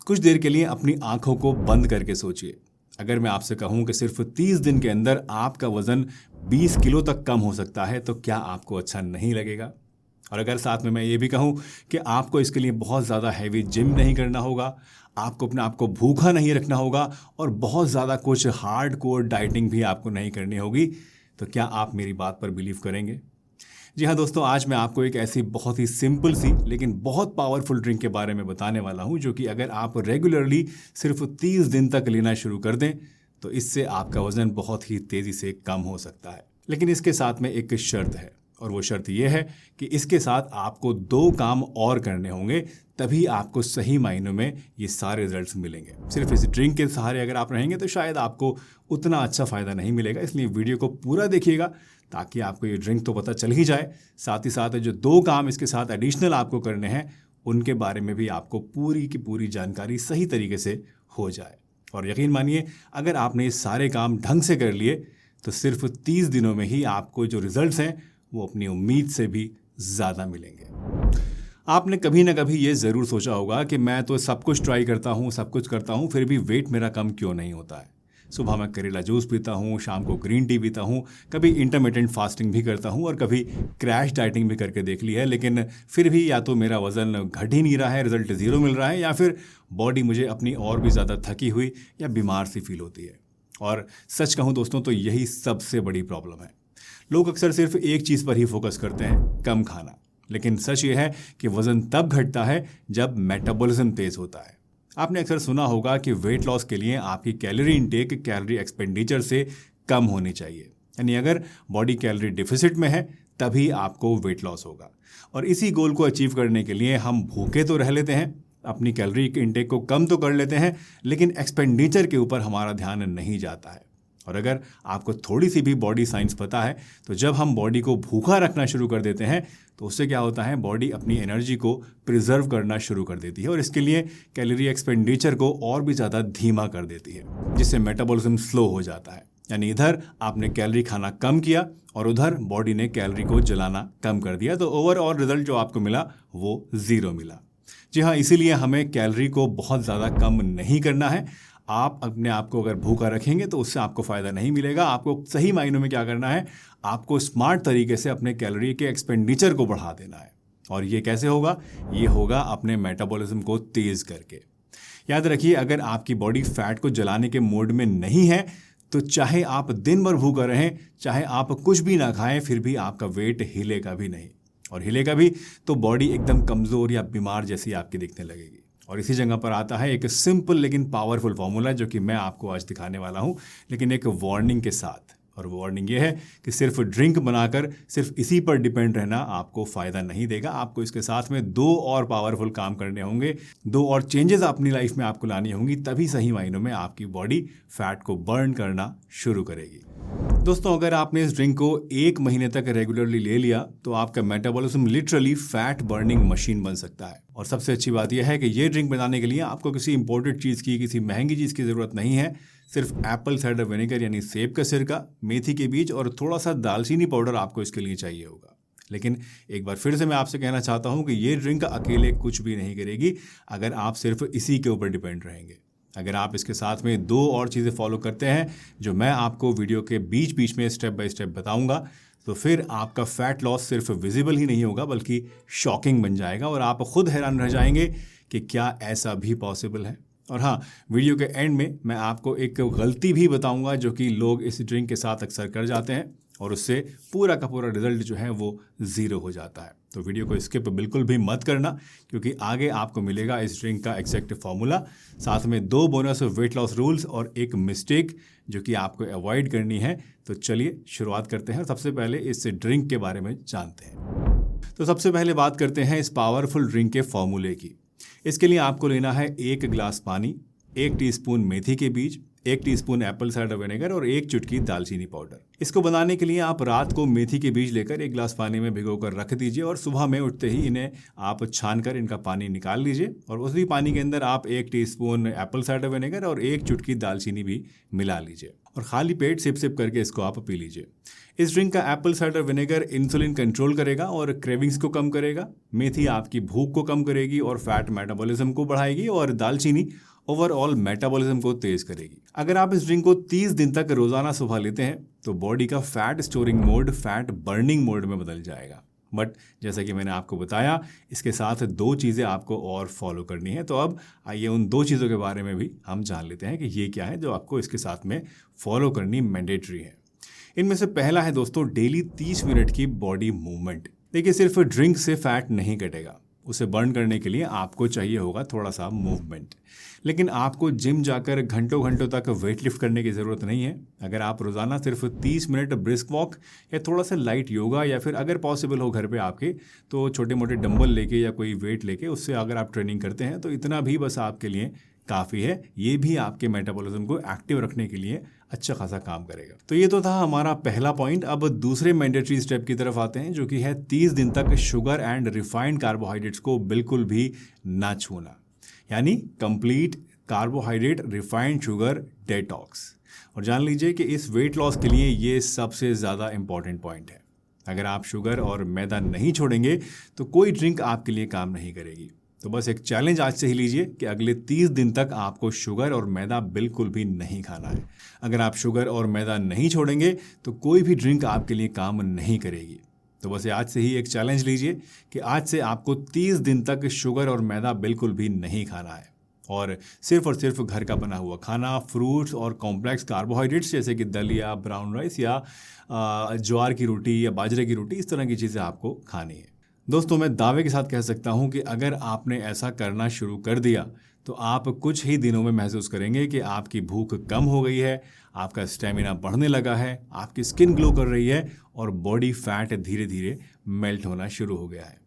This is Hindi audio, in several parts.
कुछ देर के लिए अपनी आंखों को बंद करके सोचिए, अगर मैं आपसे कहूं कि सिर्फ 30 दिन के अंदर आपका वजन 20 किलो तक कम हो सकता है, तो क्या आपको अच्छा नहीं लगेगा? और अगर साथ में मैं ये भी कहूं कि आपको इसके लिए बहुत ज़्यादा हैवी जिम नहीं करना होगा, आपको अपने आप को भूखा नहीं रखना होगा और बहुत ज़्यादा कुछ हार्ड कोर डाइटिंग भी आपको नहीं करनी होगी, तो क्या आप मेरी बात पर बिलीव करेंगे? जी हाँ दोस्तों, आज मैं आपको एक ऐसी बहुत ही सिंपल सी लेकिन बहुत पावरफुल ड्रिंक के बारे में बताने वाला हूँ, जो कि अगर आप रेगुलरली सिर्फ 30 दिन तक लेना शुरू कर दें तो इससे आपका वजन बहुत ही तेज़ी से कम हो सकता है। लेकिन इसके साथ में एक शर्त है, और वो शर्त ये है कि इसके साथ आपको 2 काम और करने होंगे, तभी आपको सही मायनों में ये सारे रिजल्ट्स मिलेंगे। सिर्फ इस ड्रिंक के सहारे अगर आप रहेंगे तो शायद आपको उतना अच्छा फ़ायदा नहीं मिलेगा, इसलिए वीडियो को पूरा देखिएगा ताकि आपको ये ड्रिंक तो पता चल ही जाए, साथ ही साथ जो 2 काम इसके साथ एडिशनल आपको करने हैं उनके बारे में भी आपको पूरी की पूरी जानकारी सही तरीके से हो जाए। और यकीन मानिए, अगर आपने ये सारे काम ढंग से कर लिए तो सिर्फ 30 दिनों में ही आपको जो रिजल्ट्स हैं वो अपनी उम्मीद से भी ज़्यादा मिलेंगे। आपने कभी ना कभी ये ज़रूर सोचा होगा कि मैं तो सब कुछ ट्राई करता हूँ, सब कुछ करता हूँ, फिर भी वेट मेरा कम क्यों नहीं होता है। सुबह मैं करेला जूस पीता हूँ, शाम को ग्रीन टी पीता हूँ, कभी इंटरमिटेंट फास्टिंग भी करता हूँ और कभी क्रैश डाइटिंग भी करके देख ली है, लेकिन फिर भी या तो मेरा वज़न घट ही नहीं रहा है, रिजल्ट 0 मिल रहा है, या फिर बॉडी मुझे अपनी और भी ज़्यादा थकी हुई या बीमार सी फील होती है। और सच कहूँ दोस्तों तो यही सबसे बड़ी प्रॉब्लम है। लोग अक्सर सिर्फ एक चीज़ पर ही फोकस करते हैं, कम खाना। लेकिन सच ये है कि वज़न तब घटता है जब मेटाबॉलिज्म तेज़ होता है। आपने अक्सर सुना होगा कि वेट लॉस के लिए आपकी कैलोरी इनटेक कैलोरी एक्सपेंडिचर से कम होनी चाहिए, यानी अगर बॉडी कैलोरी डिफिसिट में है तभी आपको वेट लॉस होगा। और इसी गोल को अचीव करने के लिए हम भूखे तो रह लेते हैं, अपनी कैलोरी इनटेक को कम तो कर लेते हैं, लेकिन एक्सपेंडिचर के ऊपर हमारा ध्यान नहीं जाता है। और अगर आपको थोड़ी सी भी बॉडी साइंस पता है तो जब हम बॉडी को भूखा रखना शुरू कर देते हैं तो उससे क्या होता है, बॉडी अपनी एनर्जी को प्रिजर्व करना शुरू कर देती है और इसके लिए कैलोरी एक्सपेंडिचर को और भी ज़्यादा धीमा कर देती है, जिससे मेटाबॉलिज्म स्लो हो जाता है। यानी इधर आपने कैलोरी खाना कम किया और उधर बॉडी ने कैलोरी को जलाना कम कर दिया, तो ओवरऑल रिजल्ट जो आपको मिला वो 0 मिला। जी हाँ, इसीलिए हमें कैलोरी को बहुत ज़्यादा कम नहीं करना है। आप अपने आप को अगर भूखा रखेंगे तो उससे आपको फ़ायदा नहीं मिलेगा। आपको सही मायनों में क्या करना है, आपको स्मार्ट तरीके से अपने कैलोरी के एक्सपेंडिचर को बढ़ा देना है। और ये कैसे होगा? ये होगा अपने मेटाबॉलिज्म को तेज़ करके। याद रखिए, अगर आपकी बॉडी फैट को जलाने के मोड में नहीं है तो चाहे आप दिन भर भूखा रहें, चाहे आप कुछ भी ना खाएं, फिर भी आपका वेट हिलेगा भी नहीं। और हिलेगा भी तो बॉडी एकदम कमज़ोर या बीमार जैसी आपकी दिखने लगेगी। और इसी जगह पर आता है एक सिंपल लेकिन पावरफुल फॉर्मूला, जो कि मैं आपको आज दिखाने वाला हूं, लेकिन एक वार्निंग के साथ। और वो वार्निंग ये है कि सिर्फ ड्रिंक बनाकर सिर्फ इसी पर डिपेंड रहना आपको फ़ायदा नहीं देगा। आपको इसके साथ में 2 और पावरफुल काम करने होंगे, 2 और चेंजेस अपनी लाइफ में आपको लानी होंगी, तभी सही मायनों में आपकी बॉडी फैट को बर्न करना शुरू करेगी। दोस्तों, अगर आपने इस ड्रिंक को 1 महीने तक रेगुलरली ले लिया तो आपका metabolism literally fat burning machine बन सकता है। और सबसे अच्छी बात यह है कि ये ड्रिंक बनाने के लिए आपको किसी इंपोर्टेड चीज़ की, किसी महंगी चीज़ की ज़रूरत नहीं है। सिर्फ एप्पल साइडर विनेगर यानी सेब का सिरका, मेथी के बीज और थोड़ा सा दालचीनी पाउडर आपको इसके लिए चाहिए होगा। लेकिन एक बार फिर से मैं आपसे कहना चाहता हूँ कि ये ड्रिंक अकेले कुछ भी नहीं करेगी अगर आप सिर्फ इसी के ऊपर डिपेंड रहेंगे। अगर आप इसके साथ में 2 और चीज़ें फॉलो करते हैं जो मैं आपको वीडियो के बीच बीच में स्टेप बाय स्टेप बताऊंगा, तो फिर आपका फैट लॉस सिर्फ विजिबल ही नहीं होगा बल्कि शॉकिंग बन जाएगा और आप खुद हैरान रह जाएंगे कि क्या ऐसा भी पॉसिबल है। और हाँ, वीडियो के एंड में मैं आपको एक गलती भी बताऊंगा जो कि लोग इस ड्रिंक के साथ अक्सर कर जाते हैं और उससे पूरा का पूरा रिजल्ट जो है वो 0 हो जाता है। तो वीडियो को स्किप बिल्कुल भी मत करना, क्योंकि आगे आपको मिलेगा इस ड्रिंक का एग्जैक्ट फॉर्मूला, साथ में 2 बोनस वेट लॉस रूल्स और एक मिस्टेक जो कि आपको अवॉइड करनी है। तो चलिए शुरुआत करते हैं और सबसे पहले इस ड्रिंक के बारे में जानते हैं। तो सबसे पहले बात करते हैं इस पावरफुल ड्रिंक के फॉर्मूले की। इसके लिए आपको लेना है 1 गिलास पानी, 1 टीस्पून मेथी के बीज, 1 टीस्पून एप्पल साइडर विनेगर और 1 चुटकी दालचीनी पाउडर। इसको बनाने के लिए आप रात को मेथी के बीज लेकर 1 गिलास पानी में भिगोकर रख दीजिए और सुबह में उठते ही इन्हें आप छानकर इनका पानी निकाल लीजिए और उसी पानी के अंदर आप 1 टीस्पून एप्पल साइडर विनेगर और 1 चुटकी दालचीनी भी मिला लीजिए और खाली पेट सिप सिप करके इसको आप पी लीजिए। इस ड्रिंक का Apple cider vinegar insulin control करेगा और क्रेविंग्स को कम करेगा, मेथी आपकी भूख को कम करेगी और फैट मेटाबॉलिज्म को बढ़ाएगी और दालचीनी ओवरऑल मेटाबॉलिज्म को तेज करेगी। अगर आप इस ड्रिंक को 30 दिन तक रोजाना सुबह लेते हैं तो बॉडी का fat storing mode fat burning mode में बदल जाएगा। बट जैसा कि मैंने आपको बताया, इसके साथ 2 चीज़ें आपको और फॉलो करनी है। तो अब आइए उन 2 चीज़ों के बारे में भी हम जान लेते हैं कि ये क्या है जो आपको इसके साथ में फॉलो करनी मैंडेटरी है। इनमें से पहला है दोस्तों, डेली 30 मिनट की बॉडी मूवमेंट। देखिए, सिर्फ ड्रिंक से फैट नहीं घटेगा, उसे बर्न करने के लिए आपको चाहिए होगा थोड़ा सा मूवमेंट। लेकिन आपको जिम जाकर घंटों घंटों तक वेट लिफ्ट करने की ज़रूरत नहीं है। अगर आप रोज़ाना सिर्फ 30 मिनट ब्रिस्क वॉक या थोड़ा सा लाइट योगा या फिर अगर पॉसिबल हो घर पे आपके तो छोटे मोटे डंबल लेके या कोई वेट लेके उससे अगर आप ट्रेनिंग करते हैं तो इतना भी बस आपके लिए काफ़ी है। ये भी आपके मेटाबॉलिज्म को एक्टिव रखने के लिए अच्छा खासा काम करेगा। तो ये तो था हमारा पहला पॉइंट। अब दूसरे मैंडेटरी स्टेप की तरफ आते हैं जो कि है 30 दिन तक शुगर एंड रिफाइंड कार्बोहाइड्रेट्स को बिल्कुल भी ना छूना, यानी complete carbohydrate refined sugar detox. और जान लीजिए कि इस वेट लॉस के लिए ये सबसे ज़्यादा इंपॉर्टेंट पॉइंट है। अगर आप शुगर और मैदा नहीं छोड़ेंगे तो कोई ड्रिंक आपके लिए काम नहीं करेगी। तो बस एक चैलेंज आज से ही लीजिए कि अगले 30 दिन तक आपको शुगर और मैदा बिल्कुल भी नहीं खाना है। अगर आप शुगर और मैदा नहीं छोड़ेंगे तो कोई भी ड्रिंक आपके लिए काम नहीं करेगी। तो बस आज से ही एक चैलेंज लीजिए कि आज से आपको 30 दिन तक शुगर और मैदा बिल्कुल भी नहीं खाना है और सिर्फ घर का बना हुआ खाना, फ्रूट्स और कॉम्प्लेक्स कार्बोहाइड्रेट्स जैसे कि दलिया, ब्राउन राइस या ज्वार की रोटी या बाजरे की रोटी, इस तरह की चीज़ें आपको खानी है। दोस्तों, मैं दावे के साथ कह सकता हूं कि अगर आपने ऐसा करना शुरू कर दिया तो आप कुछ ही दिनों में महसूस करेंगे कि आपकी भूख कम हो गई है, आपका स्टेमिना बढ़ने लगा है, आपकी स्किन ग्लो कर रही है और बॉडी फैट धीरे धीरे मेल्ट होना शुरू हो गया है।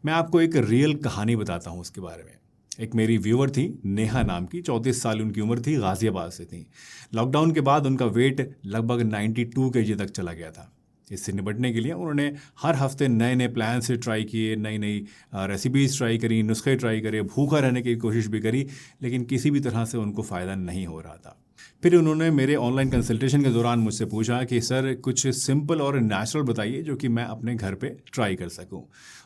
मैं आपको एक रियल कहानी बताता हूँ उसके बारे में। एक मेरी व्यूअर थी, नेहा नाम की, 34 साल उनकी उम्र थी, गाजियाबाद से थी। लॉकडाउन के बाद उनका वेट लगभग 92 kg तक चला गया था। इससे निपटने के लिए उन्होंने हर हफ्ते नए नए प्लान से ट्राई किए, नई नई रेसिपीज़ ट्राई करी, नुस्खे ट्राई करे, भूखा रहने की कोशिश भी करी, लेकिन किसी भी तरह से उनको फ़ायदा नहीं हो रहा था। फिर उन्होंने मेरे ऑनलाइन कंसल्टेशन के दौरान मुझसे पूछा कि सर कुछ सिंपल और नेचुरल बताइए जो कि मैं अपने घर पे ट्राई कर सकूं।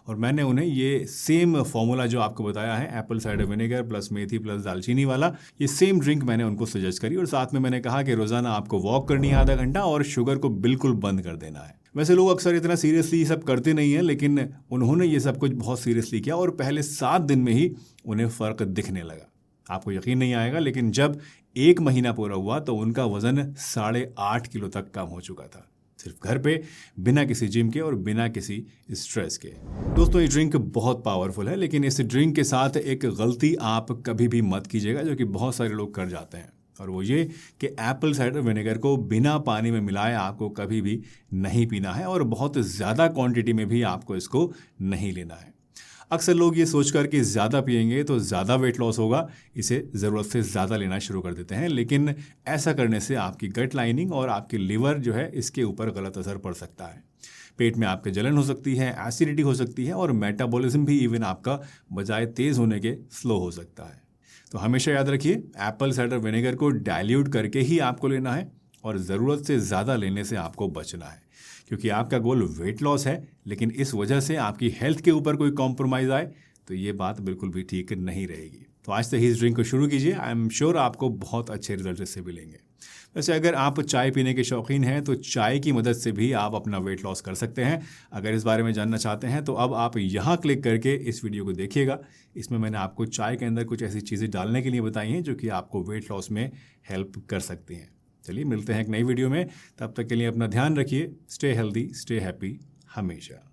और मैंने उन्हें ये सेम फॉर्मूला जो आपको बताया है, एप्पल साइडर विनेगर प्लस मेथी प्लस दालचीनी वाला, ये सेम ड्रिंक मैंने उनको सजेस्ट करी और साथ में मैंने कहा कि रोज़ाना आपको वॉक करनी है आधा घंटा और शुगर को बिल्कुल बंद कर देना है। वैसे लोग अक्सर इतना सीरियसली ये सब करते नहीं हैं, लेकिन उन्होंने ये सब कुछ बहुत सीरियसली किया और पहले 7 दिन में ही उन्हें फ़र्क दिखने लगा। आपको यकीन नहीं आएगा, लेकिन जब 1 महीना पूरा हुआ तो उनका वज़न 8.5 किलो तक कम हो चुका था, सिर्फ घर पे, बिना किसी जिम के और बिना किसी स्ट्रेस के। दोस्तों, ये ड्रिंक बहुत पावरफुल है, लेकिन इस ड्रिंक के साथ एक गलती आप कभी भी मत कीजिएगा जो कि बहुत सारे लोग कर जाते हैं, और वो ये कि एप्पल साइडर विनेगर को बिना पानी में मिलाए आपको कभी भी नहीं पीना है और बहुत ज़्यादा क्वांटिटी में भी आपको इसको नहीं लेना है। अक्सर लोग ये सोचकर कि ज़्यादा पिएंगे तो ज़्यादा वेट लॉस होगा, इसे ज़रूरत से ज़्यादा लेना शुरू कर देते हैं, लेकिन ऐसा करने से आपकी गट लाइनिंग और आपकी लिवर जो है इसके ऊपर गलत असर पड़ सकता है। पेट में आपके जलन हो सकती है, एसिडिटी हो सकती है और मेटाबॉलिज्म भी इवन आपका बजाय तेज़ होने के स्लो हो सकता है। तो हमेशा याद रखिए, एप्पल साइडर विनेगर को डाइल्यूट करके ही आपको लेना है और ज़रूरत से ज़्यादा लेने से आपको बचना है, क्योंकि आपका गोल वेट लॉस है, लेकिन इस वजह से आपकी हेल्थ के ऊपर कोई कॉम्प्रोमाइज़ आए तो ये बात बिल्कुल भी ठीक नहीं रहेगी। तो आज से ही इस ड्रिंक को शुरू कीजिए, आई एम श्योर आपको बहुत अच्छे रिजल्ट इससे मिलेंगे। वैसे अगर आप चाय पीने के शौकीन हैं तो चाय की मदद से भी आप अपना वेट लॉस कर सकते हैं। अगर इस बारे में जानना चाहते हैं तो अब आप यहाँ क्लिक करके इस वीडियो को देखिएगा। इसमें मैंने आपको चाय के अंदर कुछ ऐसी चीज़ें डालने के लिए बताई हैं जो कि आपको वेट लॉस में हेल्प कर सकती हैं। चलिए मिलते हैं एक नई वीडियो में, तब तक के लिए अपना ध्यान रखिए। स्टे हेल्दी, स्टे हैप्पी हमेशा।